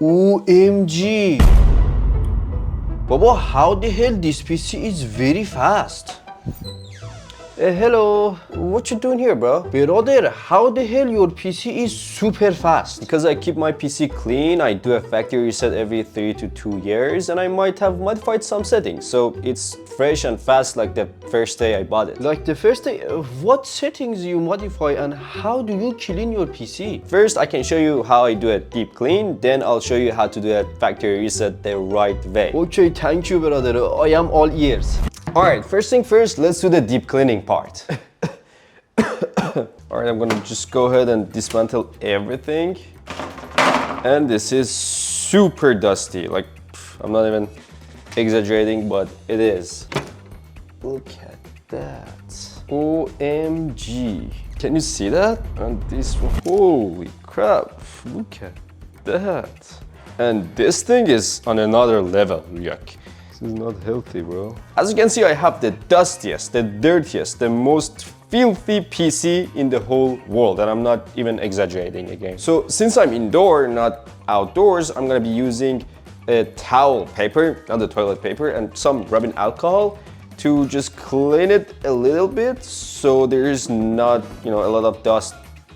OMG! Baba, how the hell this PC is very fast? Hello, what you doing here, bro? Brother, how the hell your PC is super fast? Because I keep my PC clean, I do a factory reset every 3 to 2 years, and I might have modified some settings, so it's fresh and fast like the first day I bought it. Like the first day? What settings you modify and how do you clean your PC? First, I can show you how I do a deep clean, then I'll show you how to do a factory reset the right way. Okay, thank you, brother. I am all ears. Alright, first thing first, let's do the deep cleaning part. Alright, I'm gonna just go ahead and dismantle everything. And this is super dusty. Like, I'm not even exaggerating, but it is. Look at that. OMG. Can you see that? And this one, holy crap. Look at that. And this thing is on another level, yuck. This is not healthy, bro. As you can see, I have the dustiest, the dirtiest, the most filthy PC in the whole world, and I'm not even exaggerating again. So since I'm indoor, not outdoors, I'm gonna be using a towel paper, not the toilet paper, and some rubbing alcohol to just clean it a little bit so there is not, a lot of dust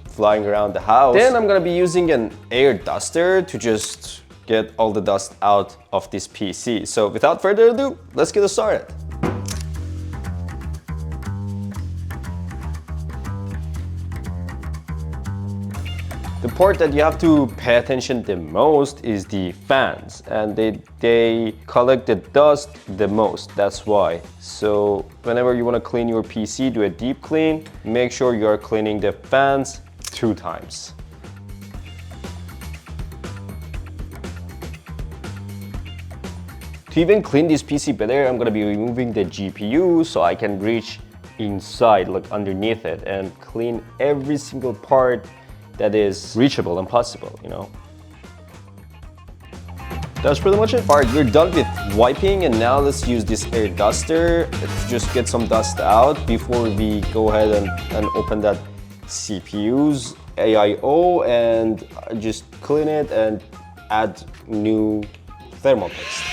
flying around the house. Then I'm gonna be using an air duster to just get all the dust out of this PC. So without further ado, let's get started. The part that you have to pay attention the most is the fans, and they collect the dust the most, that's why. So whenever you want to clean your PC, do a deep clean, make sure you are cleaning the fans 2 times. To even clean this PC better, I'm gonna be removing the GPU so I can reach inside, like underneath it, and clean every single part that is reachable and possible, That's pretty much it. All right, we're done with wiping, and now let's use this air duster to just get some dust out before we go ahead and open that CPU's AIO and just clean it and add new thermal paste.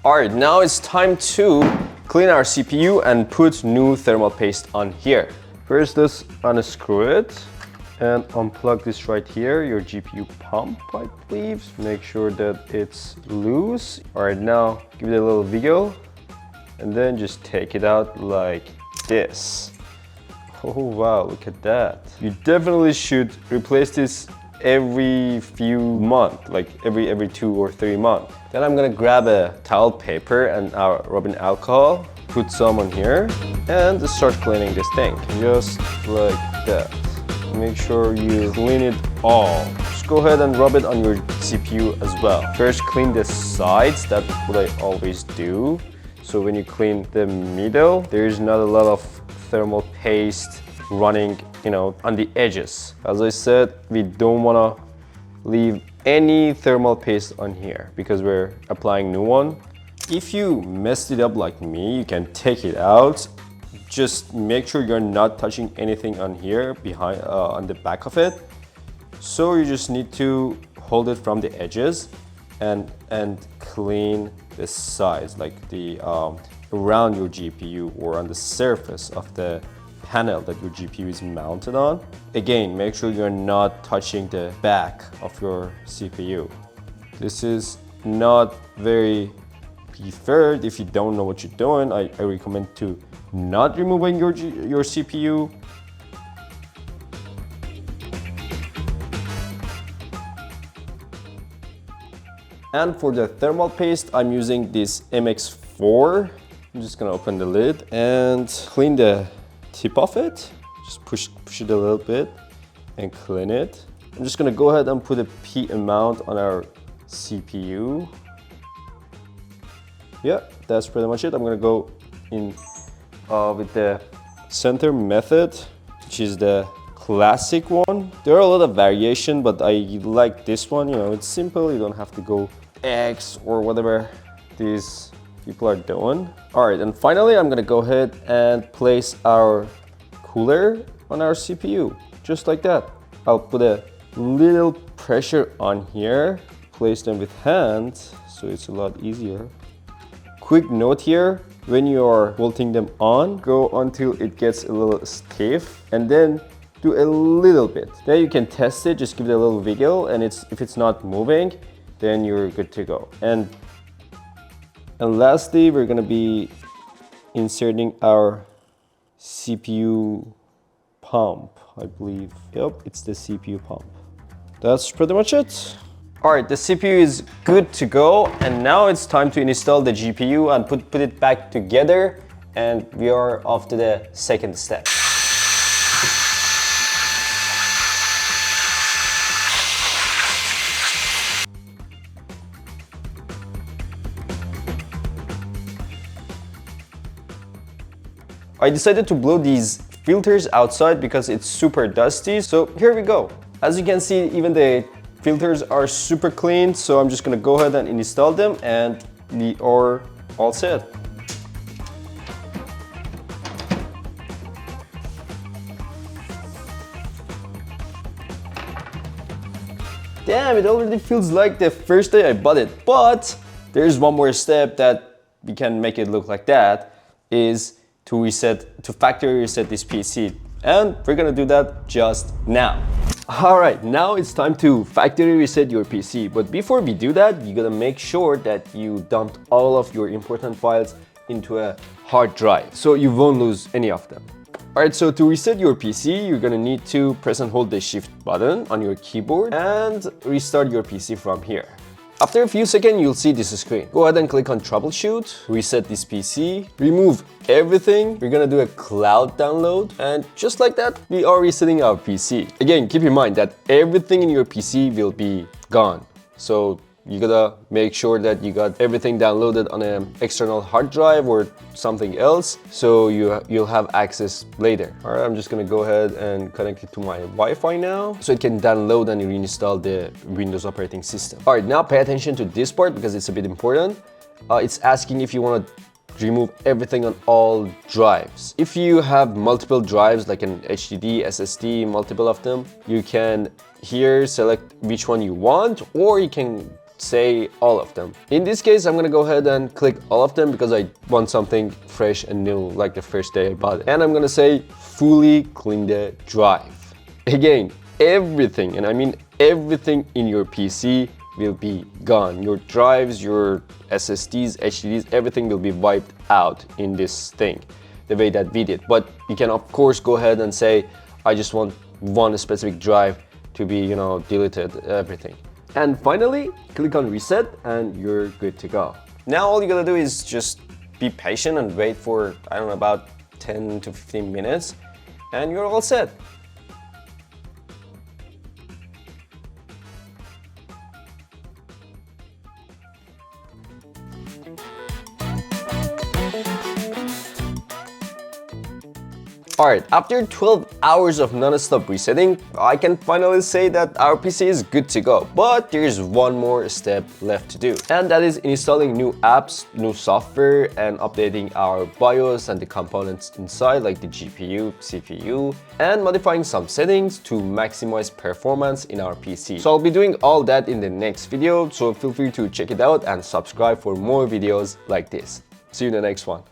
Alright, now it's time to clean our CPU and put new thermal paste on here. First, let's unscrew it and unplug this right here, your GPU pump, I believe. Make sure that it's loose. Alright, now give it a little wiggle and then just take it out like this. Oh wow, look at that. You definitely should replace this every few months, like every 2 or 3 months. Then I'm gonna grab a towel paper and our rubbing alcohol, put some on here, and start cleaning this thing, just like that. Make sure you clean it all. Just go ahead and rub it on your CPU as well. First, clean the sides, that's what I always do. So when you clean the middle, there's not a lot of thermal paste running on the edges. As I said, we don't want to leave any thermal paste on here because we're applying new one. If you messed it up like me, you can take it out. Just make sure you're not touching anything on here behind on the back of it. So you just need to hold it from the edges and clean the sides, like the around your GPU or on the surface of the panel that your GPU is mounted on. Again, make sure you're not touching the back of your CPU. This is not very preferred if you don't know what you're doing. I recommend to not removing your CPU. And for the thermal paste, I'm using this MX4. I'm just gonna open the lid and clean the tip of it. Just push it a little bit and clean it. I'm just gonna go ahead and put a P amount on our CPU. Yeah, that's pretty much it. I'm gonna go in with the center method, which is the classic one. There are a lot of variation, but I like this one. It's simple. You don't have to go X or whatever. these people are doing. All right, and finally, I'm gonna go ahead and place our cooler on our CPU, just like that. I'll put a little pressure on here, place them with hand, so it's a lot easier. Quick note here, when you are bolting them on, go until it gets a little stiff, and then do a little bit. Then you can test it, just give it a little wiggle, and if it's not moving, then you're good to go. And lastly, we're gonna be inserting our CPU pump, I believe. Yep, it's the CPU pump. That's pretty much it. All right, the CPU is good to go, and now it's time to install the GPU and put it back together, and we are off to the second step. I decided to blow these filters outside because it's super dusty, so here we go. As you can see, even the filters are super clean, so I'm just gonna go ahead and install them, and we are all set. Damn, it already feels like the first day I bought it, but there's one more step that we can make it look like that, is to factory reset this PC. And we're gonna do that just now. All right, now it's time to factory reset your PC. But before we do that, you gotta make sure that you dumped all of your important files into a hard drive, so you won't lose any of them. All right, so to reset your PC, you're gonna need to press and hold the shift button on your keyboard and restart your PC from here. After a few seconds, you'll see this screen. Go ahead and click on troubleshoot, reset this PC, remove everything. We're gonna do a cloud download, and just like that, we are resetting our PC. Again, keep in mind that everything in your PC will be gone. So you gotta make sure that you got everything downloaded on an external hard drive or something else, so you'll have access later. All right, I'm just gonna go ahead and connect it to my Wi-Fi now, so it can download and reinstall the Windows operating system. All right, now pay attention to this part because it's a bit important. It's asking if you want to remove everything on all drives. If you have multiple drives, like an HDD, SSD, multiple of them, you can here select which one you want, or you can say all of them. In this case, I'm gonna go ahead and click all of them because I want something fresh and new, like the first day I bought it. And I'm gonna say fully clean the drive. Again, everything, and I mean everything in your PC will be gone. Your drives, your SSDs, HDDs, everything will be wiped out in this thing, the way that we did. But you can of course go ahead and say, I just want one specific drive to be, deleted, everything. And finally, click on reset and you're good to go. Now all you gotta do is just be patient and wait for, I don't know, about 10 to 15 minutes, and you're all set. Alright, after 12 hours of non-stop resetting, I can finally say that our PC is good to go. But there's one more step left to do. And that is installing new apps, new software, and updating our BIOS and the components inside, like the GPU, CPU, and modifying some settings to maximize performance in our PC. So I'll be doing all that in the next video, so feel free to check it out and subscribe for more videos like this. See you in the next one.